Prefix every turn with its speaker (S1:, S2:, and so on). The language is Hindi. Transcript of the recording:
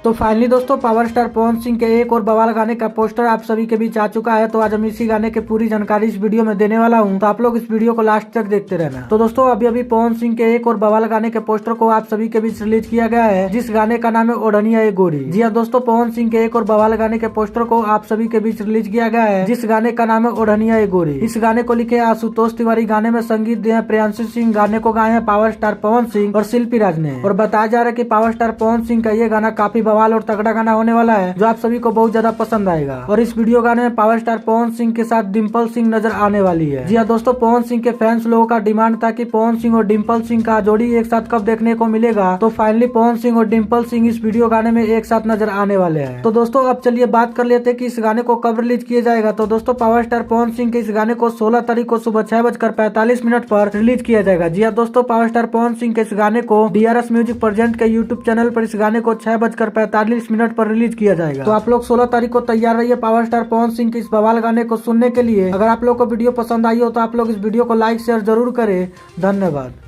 S1: तो फाइनली दोस्तों पावर स्टार पवन सिंह के एक और बवाल गाने का पोस्टर आप सभी के बीच आ चुका है। तो आज हम इसी गाने की पूरी जानकारी इस वीडियो में देने वाला हूं, तो आप लोग इस वीडियो को लास्ट तक देखते रहना। तो दोस्तों अभी पवन सिंह के एक और बवाल गाने के पोस्टर को आप सभी के बीच रिलीज किया गया है, जिस गाने का नाम है ओढ़निया ए गोरी। जी हाँ दोस्तों, पवन सिंह के एक और बवाल गाने के पोस्टर को आप सभी के बीच रिलीज किया गया है, जिस गाने का नाम है ओढ़निया ए गोरी। इस गाने को लिखे आशुतोष तिवारी, गाने में संगीत दिए हैं प्रियांशु सिंह, गाने को गाए हैं पावर स्टार पवन सिंह और शिल्पी राज ने। और बताया जा रहा है कि पावर स्टार पवन सिंह का ये गाना काफी बवाल और तगड़ा गाना होने वाला है, जो आप सभी को बहुत ज्यादा पसंद आएगा। और इस वीडियो गाने में पावर स्टार पवन सिंह के साथ डिम्पल सिंह नजर आने वाली है। जी हाँ दोस्तों, पवन सिंह के फैंस लोगों का डिमांड था कि पवन सिंह और डिम्पल सिंह का जोड़ी एक साथ कब देखने को मिलेगा। तो फाइनली पवन सिंह और डिम्पल सिंह इस वीडियो गाने में एक साथ नजर आने वाले हैं। तो दोस्तों अब चलिए बात कर लेते हैं कि इस गाने को कब रिलीज किया जाएगा। तो दोस्तों पावर स्टार पवन सिंह के इस गाने को 16 तारीख को सुबह 6:45 पर रिलीज किया जाएगा। जी हाँ दोस्तों, पावर स्टार पवन सिंह के इस गाने को DRS म्यूजिक प्रेजेंट के यूट्यूब चैनल पर इस गाने को 6:45 पर रिलीज किया जाएगा। तो आप लोग 16 तारीख को तैयार रहिए पावर स्टार पवन सिंह के इस बवाल गाने को सुनने के लिए। अगर आप लोग को वीडियो पसंद आई हो तो आप लोग इस वीडियो को लाइक शेयर जरूर करें। धन्यवाद।